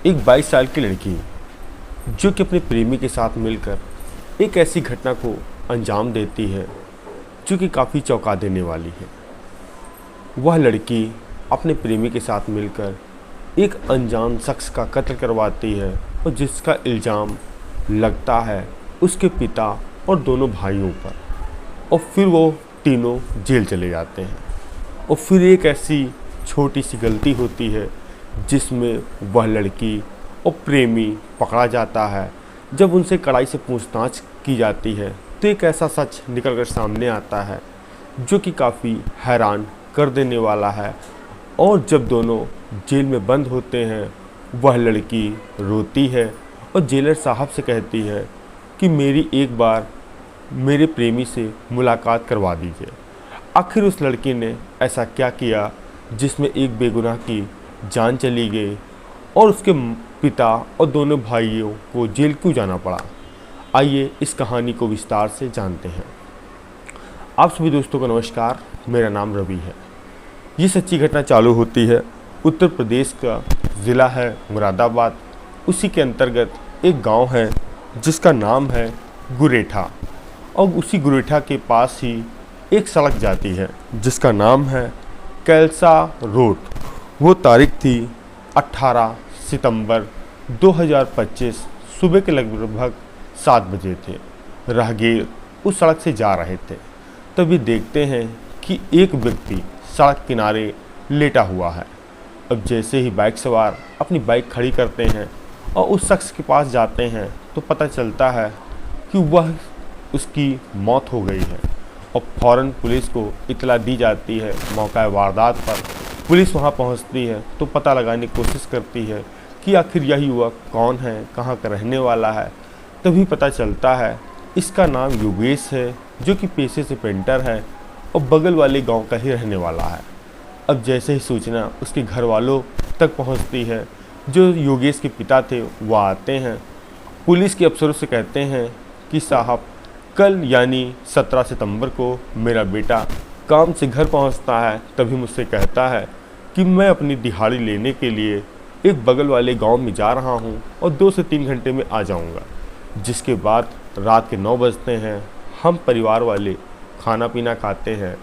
एक 22 साल की लड़की जो कि अपने प्रेमी के साथ मिलकर एक ऐसी घटना को अंजाम देती है जो कि काफ़ी चौंका देने वाली है। वह लड़की अपने प्रेमी के साथ मिलकर एक अनजान शख्स का कत्ल करवाती है और जिसका इल्ज़ाम लगता है उसके पिता और दोनों भाइयों पर, और फिर वो तीनों जेल चले जाते हैं। और फिर एक ऐसी छोटी सी गलती होती है जिसमें वह लड़की और प्रेमी पकड़ा जाता है। जब उनसे कड़ाई से पूछताछ की जाती है तो एक ऐसा सच निकल कर सामने आता है जो कि काफ़ी हैरान कर देने वाला है। और जब दोनों जेल में बंद होते हैं, वह लड़की रोती है और जेलर साहब से कहती है कि मेरी एक बार मेरे प्रेमी से मुलाकात करवा दीजिए। आखिर उस लड़की ने ऐसा क्या किया जिसमें एक बेगुनाह की जान चली गई और उसके पिता और दोनों भाइयों को जेल क्यों जाना पड़ा? आइए इस कहानी को विस्तार से जानते हैं। आप सभी दोस्तों को नमस्कार, मेरा नाम रवि है। ये सच्ची घटना चालू होती है उत्तर प्रदेश का ज़िला है मुरादाबाद। उसी के अंतर्गत एक गांव है जिसका नाम है गुरेठा, और उसी गुरेठा के पास ही एक सड़क जाती है जिसका नाम है कैलसा रोड। वो तारीख थी 18 सितंबर 2025। सुबह के लगभग 7 बजे थे। राहगीर उस सड़क से जा रहे थे, तभी देखते हैं कि एक व्यक्ति सड़क किनारे लेटा हुआ है। अब जैसे ही बाइक सवार अपनी बाइक खड़ी करते हैं और उस शख्स के पास जाते हैं तो पता चलता है कि वह उसकी मौत हो गई है। और फ़ौरन पुलिस को इतला दी जाती है। मौका वारदात पर पुलिस वहां पहुंचती है तो पता लगाने की कोशिश करती है कि आखिर यह युवक कौन है, कहां का रहने वाला है। तभी पता चलता है इसका नाम योगेश है, जो कि पेशे से पेंटर है और बगल वाले गांव का ही रहने वाला है। अब जैसे ही सूचना उसके घर वालों तक पहुंचती है, जो योगेश के पिता थे वह आते हैं। पुलिस के अफसरों से कहते हैं कि साहब, कल यानी 17 सितंबर को मेरा बेटा काम से घर पहुंचता है, तभी मुझसे कहता है कि मैं अपनी दिहाड़ी लेने के लिए एक बगल वाले गांव में जा रहा हूं और 2 से 3 घंटे में आ जाऊंगा। जिसके बाद रात के 9 बजते हैं। हम परिवार वाले खाना पीना खाते हैं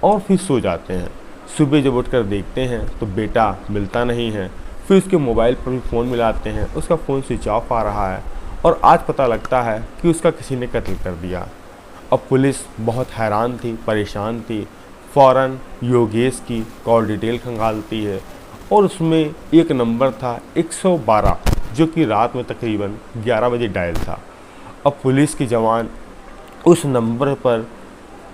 और फिर सो जाते हैं। सुबह जब उठकर देखते हैं तो बेटा मिलता नहीं है। फिर उसके मोबाइल पर भी फ़ोन मिलाते हैं, उसका फ़ोन स्विच ऑफ आ रहा है और आज पता लगता है कि उसका किसी ने कत्ल कर दिया। अब पुलिस बहुत हैरान थी, परेशान थी। फ़ौरन योगेश की कॉल डिटेल खंगालती है और उसमें एक नंबर था 112, जो कि रात में तकरीबन 11 बजे डायल था। अब पुलिस के जवान उस नंबर पर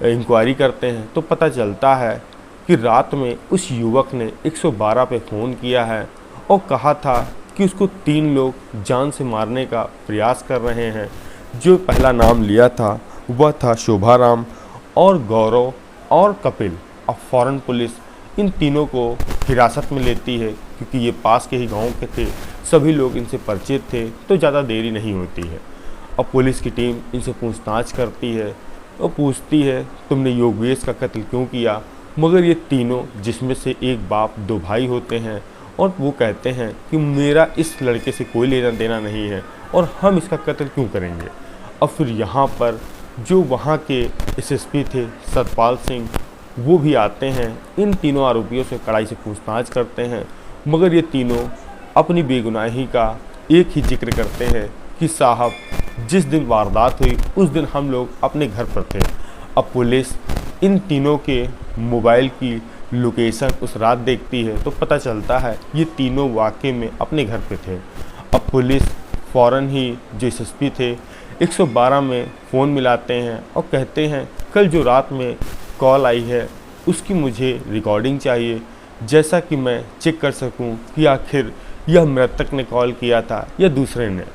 इंक्वायरी करते हैं तो पता चलता है कि रात में उस युवक ने 112 पे फ़ोन किया है और कहा था कि उसको 3 लोग जान से मारने का प्रयास कर रहे हैं। जो पहला नाम लिया था वह था शोभाराम और गौरव और कपिल। अब फ़ौरन पुलिस इन तीनों को हिरासत में लेती है क्योंकि ये पास के ही गांव के थे, सभी लोग इनसे परिचित थे, तो ज़्यादा देरी नहीं होती है। अब पुलिस की टीम इनसे पूछताछ करती है और पूछती है तुमने योगेश का कत्ल क्यों किया? मगर ये तीनों, जिसमें से एक बाप 2 भाई होते हैं, और वो कहते हैं कि मेरा इस लड़के से कोई लेना देना नहीं है और हम इसका कत्ल क्यों करेंगे। अब फिर यहाँ पर जो वहाँ के एसएसपी थे सतपाल सिंह, वो भी आते हैं। इन तीनों आरोपियों से कड़ाई से पूछताछ करते हैं, मगर ये तीनों अपनी बेगुनाही का एक ही जिक्र करते हैं कि साहब, जिस दिन वारदात हुई उस दिन हम लोग अपने घर पर थे। अब पुलिस इन तीनों के मोबाइल की लोकेशन उस रात देखती है तो पता चलता है ये तीनों वाकई में अपने घर पे थे। अब पुलिस फ़ौरन ही जो एसएसपी थे 112 में फ़ोन मिलाते हैं और कहते हैं कल जो रात में कॉल आई है उसकी मुझे रिकॉर्डिंग चाहिए, जैसा कि मैं चेक कर सकूं कि आखिर यह मृतक ने कॉल किया था या दूसरे ने।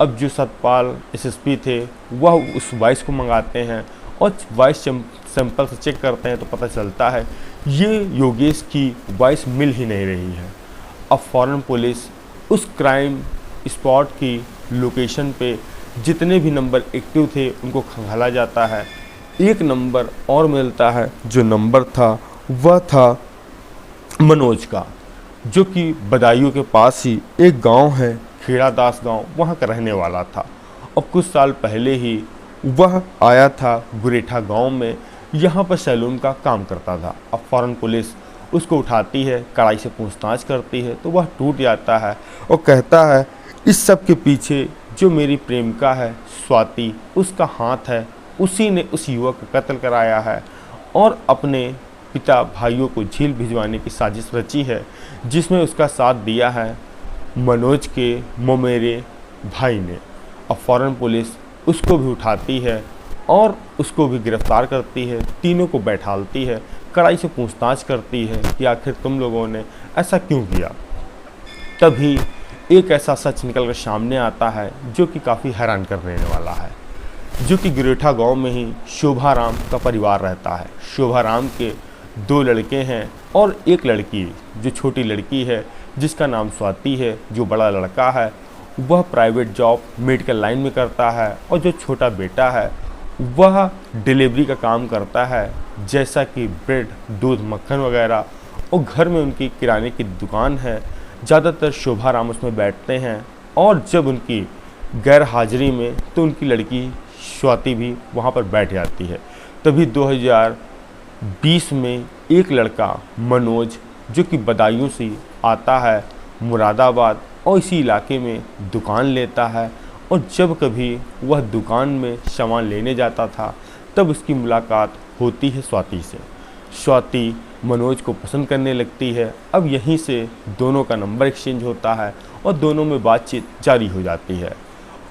अब जो सतपाल एसएसपी थे वह उस वॉइस को मंगाते हैं और वॉइस सैंपल से चेक करते हैं तो पता चलता है ये योगेश की वॉइस मिल ही नहीं रही है। अब फ़ौरन पुलिस उस क्राइम स्पॉट की लोकेशन पे जितने भी नंबर एक्टिव थे उनको खंगाला जाता है। एक नंबर और मिलता है, जो नंबर था वह था मनोज का। जो कि बदायूं के पास ही एक गांव है, खेड़ादास गांव, वहां का रहने वाला था। और कुछ साल पहले ही वह आया था गुरेठा गांव में, यहाँ पर सैलून का काम करता था। अब फ़ौरन पुलिस उसको उठाती है, कड़ाई से पूछताछ करती है, तो वह टूट जाता है और कहता है इस सब के पीछे जो मेरी प्रेमिका है स्वाति, उसका हाथ है, उसी ने उस युवक का कत्ल कराया है और अपने पिता भाइयों को जेल भिजवाने की साजिश रची है, जिसमें उसका साथ दिया है मनोज के ममेरे भाई ने। अब फ़ौरन पुलिस उसको भी उठाती है और उसको भी गिरफ्तार करती है, तीनों को बैठालती है, कड़ाई से पूछताछ करती है कि आखिर तुम लोगों ने ऐसा क्यों किया। तभी एक ऐसा सच निकल कर सामने आता है जो कि काफ़ी हैरान कर देने वाला है, जो कि गुरेठा गांव में ही शोभाराम का परिवार रहता है। शोभाराम के 2 लड़के हैं और एक लड़की, जो छोटी लड़की है जिसका नाम स्वाति है। जो बड़ा लड़का है वह प्राइवेट जॉब मेडिकल लाइन में करता है और जो छोटा बेटा है वह डिलीवरी का काम करता है, जैसा कि ब्रेड, दूध, मक्खन वगैरह। और घर में उनकी किराने की दुकान है। ज़्यादातर शोभाराम उसमें बैठते हैं और जब उनकी गैर हाजिरी में तो उनकी लड़की स्वाति भी वहाँ पर बैठ जाती है। तभी 2020 में एक लड़का मनोज, जो कि बदायूं से आता है मुरादाबाद और इसी इलाके में दुकान लेता है, और जब कभी वह दुकान में सामान लेने जाता था तब उसकी मुलाकात होती है स्वाति से। स्वाति मनोज को पसंद करने लगती है। अब यहीं से दोनों का नंबर एक्सचेंज होता है और दोनों में बातचीत जारी हो जाती है।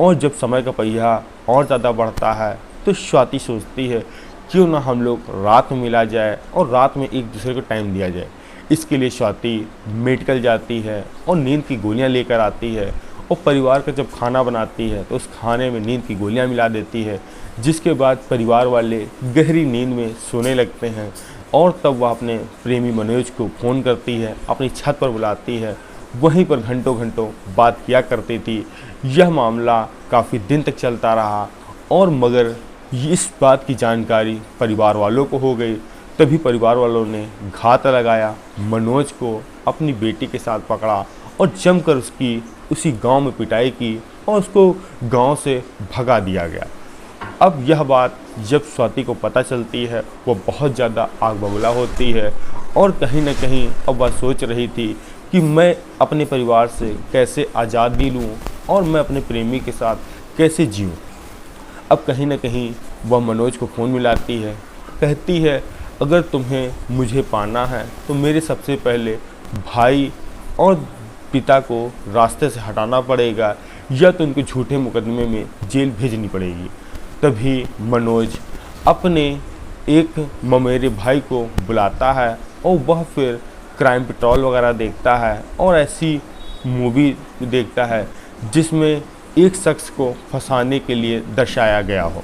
और जब समय का पहिया और ज़्यादा बढ़ता है तो स्वाति सोचती है क्यों ना हम लोग रात में मिला जाए और रात में एक दूसरे को टाइम दिया जाए। इसके लिए स्वाति मेडिकल जाती है और नींद की गोलियां लेकर आती है और परिवार का जब खाना बनाती है तो उस खाने में नींद की गोलियां मिला देती है, जिसके बाद परिवार वाले गहरी नींद में सोने लगते हैं। और तब वह अपने प्रेमी मनोज को फ़ोन करती है, अपनी छत पर बुलाती है, वहीं पर घंटों घंटों बात किया करती थी। यह मामला काफ़ी दिन तक चलता रहा और मगर इस बात की जानकारी परिवार वालों को हो गई। तभी परिवार वालों ने घात लगाया, मनोज को अपनी बेटी के साथ पकड़ा और जमकर उसकी उसी गांव में पिटाई की और उसको गांव से भगा दिया गया। अब यह बात जब स्वाति को पता चलती है वो बहुत ज़्यादा आग बबूला होती है और कहीं ना कहीं अब वह सोच रही थी कि मैं अपने परिवार से कैसे आज़ादी लूँ और मैं अपने प्रेमी के साथ कैसे जीऊँ। अब कहीं ना कहीं वह मनोज को फ़ोन मिलाती है, कहती है अगर तुम्हें मुझे पाना है तो मेरे सबसे पहले भाई और पिता को रास्ते से हटाना पड़ेगा या तो उनको झूठे मुकदमे में जेल भेजनी पड़ेगी। तभी मनोज अपने एक ममेरे भाई को बुलाता है और वह फिर क्राइम पेट्रोल वगैरह देखता है और ऐसी मूवी देखता है जिसमें एक शख्स को फंसाने के लिए दर्शाया गया हो।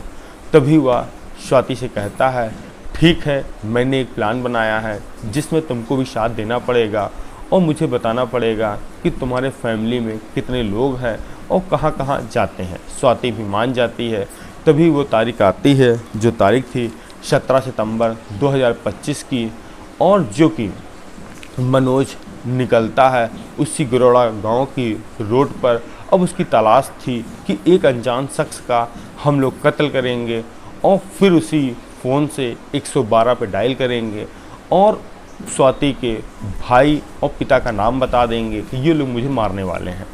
तभी वह स्वाति से कहता है ठीक है, मैंने एक प्लान बनाया है जिसमें तुमको भी साथ देना पड़ेगा और मुझे बताना पड़ेगा कि तुम्हारे फैमिली में कितने लोग हैं और कहाँ कहाँ जाते हैं। स्वाति भी मान जाती है। तभी वो तारीख आती है जो तारीख थी 17 सितंबर 2025 की, और जो कि मनोज निकलता है उसी गिरोड़ा गांव की रोड पर। अब उसकी तलाश थी कि एक अनजान शख्स का हम लोग कत्ल करेंगे और फिर उसी फ़ोन से 112 पे डायल करेंगे और स्वाति के भाई और पिता का नाम बता देंगे कि ये लोग मुझे मारने वाले हैं।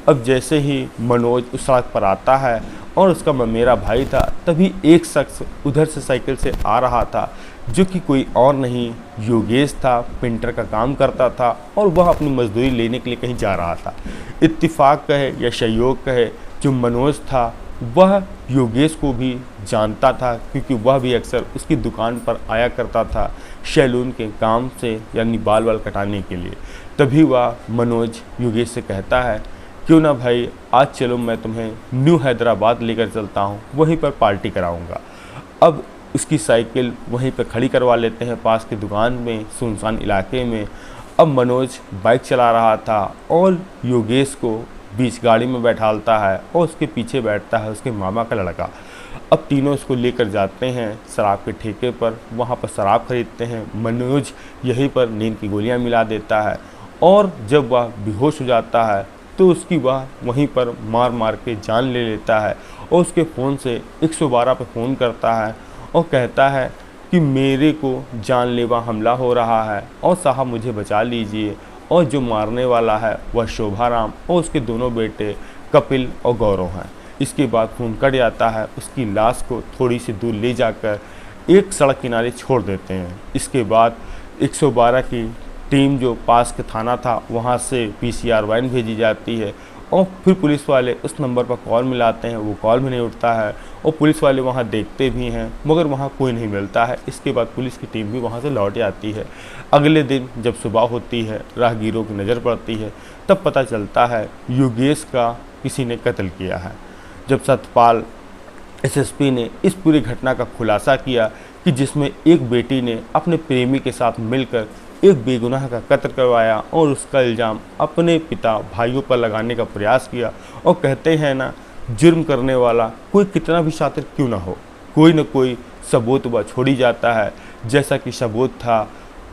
अब जैसे ही मनोज उस सड़क पर आता है और उसका मेरा भाई था, तभी एक शख्स उधर से साइकिल से आ रहा था जो कि कोई और नहीं योगेश था। पेंटर का काम करता था और वह अपनी मजदूरी लेने के लिए कहीं जा रहा था। इत्तिफाक कहे या संयोग कहे, जो मनोज था वह योगेश को भी जानता था क्योंकि वह भी अक्सर उसकी दुकान पर आया करता था सैलून के काम से, यानी बाल कटाने के लिए। तभी वह मनोज योगेश से कहता है क्यों ना भाई आज चलो, मैं तुम्हें न्यू हैदराबाद लेकर चलता हूँ, वहीं पर पार्टी कराऊँगा। अब उसकी साइकिल वहीं पर खड़ी करवा लेते हैं पास की दुकान में, सुनसान इलाके में। अब मनोज बाइक चला रहा था और योगेश को बीच गाड़ी में बैठालता है और उसके पीछे बैठता है उसके मामा का लड़का। अब तीनों उसको लेकर जाते हैं शराब के ठेके पर, वहाँ पर शराब खरीदते हैं। मनोज यहीं पर नींद की गोलियाँ मिला देता है और जब वह बेहोश हो जाता है तो उसकी वह वहीं पर मार मार के जान ले लेता है और उसके फ़ोन से 112 पे फ़ोन करता है और कहता है कि मेरे को जानलेवा हमला हो रहा है और साहब मुझे बचा लीजिए। और जो मारने वाला है वह शोभाराम और उसके दोनों बेटे कपिल और गौरव हैं। इसके बाद फ़ोन कट जाता है। उसकी लाश को थोड़ी सी दूर ले जाकर एक सड़क किनारे छोड़ देते हैं। इसके बाद 112 की टीम जो पास के थाना था वहाँ से PCR वैन भेजी जाती है और फिर पुलिस वाले उस नंबर पर कॉल मिलाते हैं। वो कॉल भी नहीं उठता है और पुलिस वाले वहाँ देखते भी हैं मगर वहाँ कोई नहीं मिलता है। इसके बाद पुलिस की टीम भी वहाँ से लौट जाती है। अगले दिन जब सुबह होती है, राहगीरों की नज़र पड़ती है, तब पता चलता है योगेश का किसी ने कत्ल किया है। जब सतपाल SSP ने इस पूरी घटना का खुलासा किया कि जिसमें एक बेटी ने अपने प्रेमी के साथ मिलकर एक बेगुनाह का कत्ल करवाया और उसका इल्ज़ाम अपने पिता भाइयों पर लगाने का प्रयास किया। और कहते हैं ना, जुर्म करने वाला कोई कितना भी शातिर क्यों ना हो, कोई न कोई सबूत वह छोड़ ही जाता है। जैसा कि सबूत था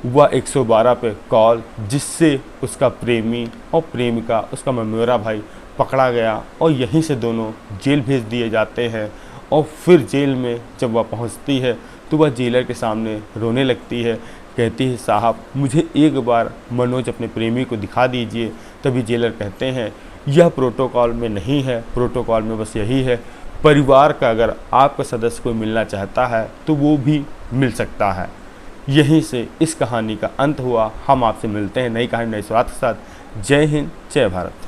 वह 112 पे कॉल, जिससे उसका प्रेमी और प्रेमिका, उसका ममेरा भाई पकड़ा गया और यहीं से दोनों जेल भेज दिए जाते हैं। और फिर जेल में जब वह पहुंचती है तो वह जेलर के सामने रोने लगती है। कहती है, साहब मुझे एक बार मनोज अपने प्रेमी को दिखा दीजिए। तभी जेलर कहते हैं, यह प्रोटोकॉल में नहीं है, प्रोटोकॉल में बस यही है, परिवार का अगर आपका सदस्य कोई मिलना चाहता है तो वो भी मिल सकता है। यहीं से इस कहानी का अंत हुआ। हम आपसे मिलते हैं नई कहानी नए स्वाद के साथ। जय हिंद, जय भारत।